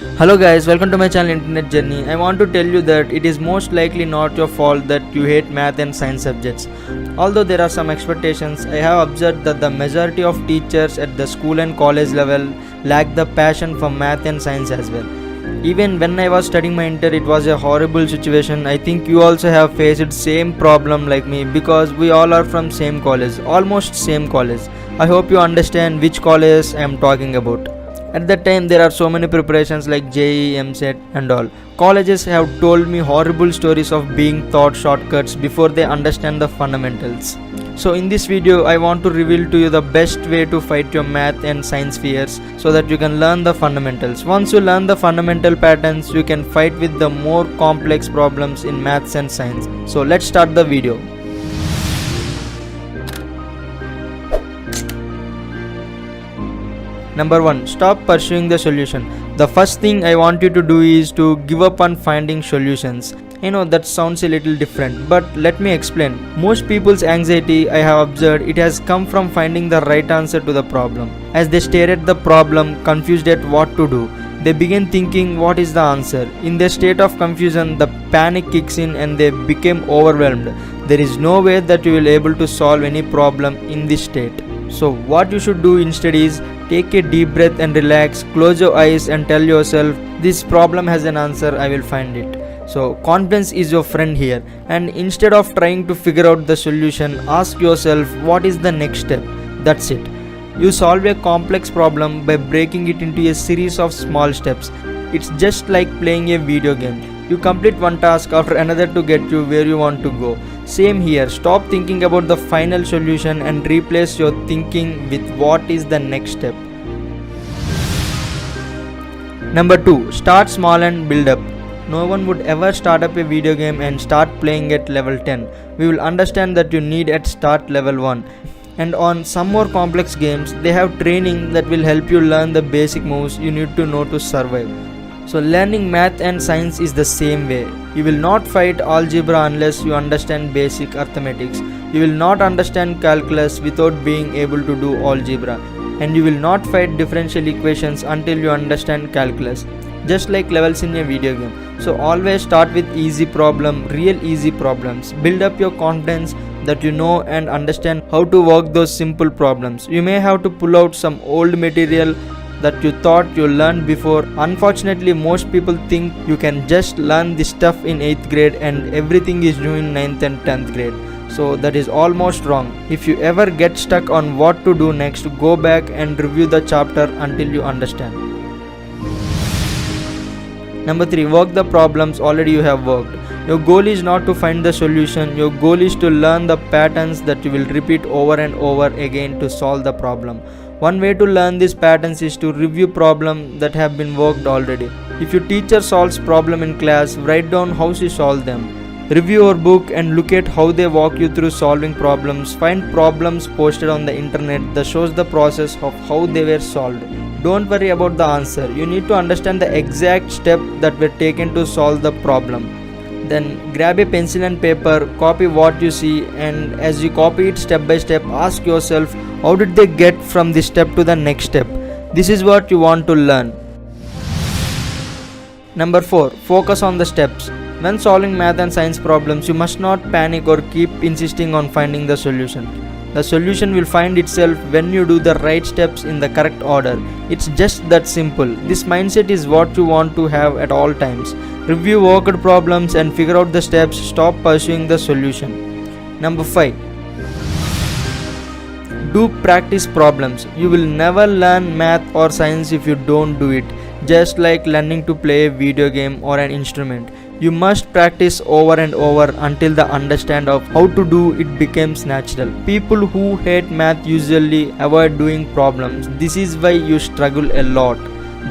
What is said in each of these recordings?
Hello guys, welcome to my channel Internet Journey. I want to tell you that it is most likely not your fault that you hate math and science subjects. Although there are some expectations, I have observed that the majority of teachers at the school and college level lack the passion for math and science as well. Even when I was studying my inter, it was a horrible situation. I think you also have faced same problem like me because we all are from same college, almost same college. I hope you understand which college I am talking about. At that time, there are so many preparations like JEE, MSET and all. Colleges have told me horrible stories of being taught shortcuts before they understand the fundamentals. So in this video, I want to reveal to you the best way to fight your math and science fears so that you can learn the fundamentals. Once you learn the fundamental patterns, you can fight with the more complex problems in maths and science. So let's start the video. Number 1. Stop pursuing the solution. The first thing I want you to do is to give up on finding solutions. I know that sounds a little different, but let me explain. Most people's anxiety, I have observed, it has come from finding the right answer to the problem. As they stare at the problem, confused at what to do, they begin thinking what is the answer. In their state of confusion, the panic kicks in and they become overwhelmed. There is no way that you will be able to solve any problem in this state. So what you should do instead is take a deep breath and relax, close your eyes and tell yourself, this problem has an answer, I will find it. So confidence is your friend here, and instead of trying to figure out the solution, ask yourself what is the next step. That's it. You solve a complex problem by breaking it into a series of small steps. It's just like playing a video game. You complete one task after another to get you where you want to go. Same here, stop thinking about the final solution and replace your thinking with what is the next step. Number 2. Start small and build up. No one would ever start up a video game and start playing at level 10. We will understand that you need at start level 1. And on some more complex games, they have training that will help you learn the basic moves you need to know to survive. So learning math and science is the same way. You will not fight algebra unless you understand basic arithmetics. You will not understand calculus without being able to do algebra. And you will not fight differential equations until you understand calculus. Just like levels in a video game. So always start with easy problem, real easy problems. Build up your confidence that you know and understand how to work those simple problems. You may have to pull out some old material that you thought you learned before. Unfortunately, most people think you can just learn this stuff in 8th grade and everything is new in 9th and 10th grade. So that is almost wrong. If you ever get stuck on what to do next, go back and review the chapter until you understand. Number 3. Work the problems already you have worked. Your goal is not to find the solution. Your goal is to learn the patterns that you will repeat over and over again to solve the problem. One way to learn these patterns is to review problems that have been worked already. If your teacher solves problem in class, write down how she solved them. Review your book and look at how they walk you through solving problems. Find problems posted on the internet that shows the process of how they were solved. Don't worry about the answer. You need to understand the exact step that were taken to solve the problem. Then grab a pencil and paper, copy what you see, and as you copy it step by step, ask yourself, how did they get from this step to the next step? This is what you want to learn. Number 4. Focus on the steps. When solving math and science problems, you must not panic or keep insisting on finding the solution. The solution will find itself when you do the right steps in the correct order. It's just that simple. This mindset is what you want to have at all times. Review worked problems and figure out the steps. Stop pursuing the solution. Number 5. Do practice problems. You will never learn math or science if you don't do it. Just like learning to play a video game or an instrument. You must practice over and over until the understand of how to do it becomes natural. People who hate math usually avoid doing problems. This is why you struggle a lot.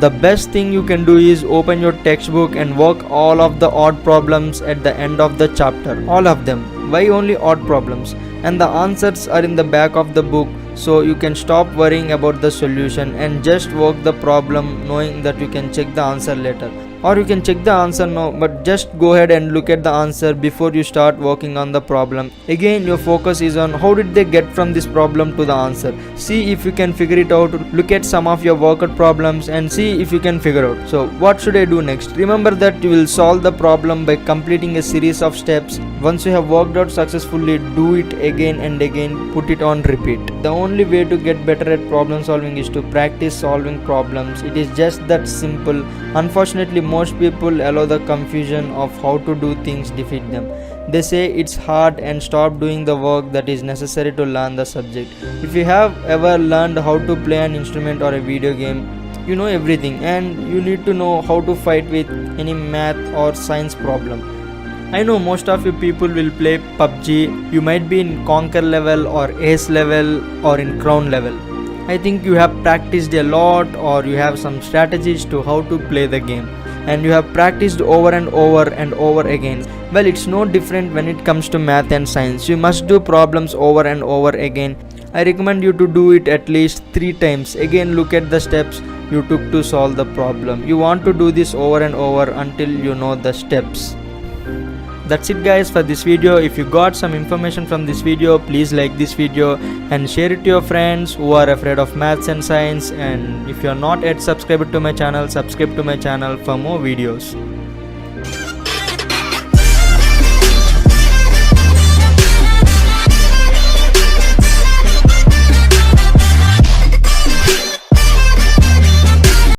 The best thing you can do is open your textbook and work all of the odd problems at the end of the chapter. All of them. Why only odd problems? And the answers are in the back of the book, so you can stop worrying about the solution and just work the problem knowing that you can check the answer later. or you can check the answer now, but just go ahead and look at the answer before you start working on the problem. Again, your focus is on how did they get from this problem to the answer. See if you can figure it out. Look at some of your workout problems and see if you can figure out. So what should I do next? Remember that you will solve the problem by completing a series of steps. Once you have worked out successfully, do it again and again, put it on repeat. The only way to get better at problem solving is to practice solving problems. It is just that simple. Unfortunately, most people allow the confusion of how to do things defeat them. They say it's hard and stop doing the work that is necessary to learn the subject. If you have ever learned how to play an instrument or a video game, you know everything, and you need to know how to fight with any math or science problem. I know most of you people will play PUBG. You might be in Conquer level or Ace level or in Crown level. I think you have practiced a lot, or you have some strategies to how to play the game, and you have practiced over and over and over again. Well, it's no different when it comes to math and science. You must do problems over and over again. I recommend you to do it at least 3 times. Again, look at the steps you took to solve the problem. You want to do this over and over until you know the steps. That's it guys for this video. If you got some information from this video, please like this video and share it to your friends who are afraid of maths and science. And if you are not yet subscribed to my channel, subscribe to my channel for more videos.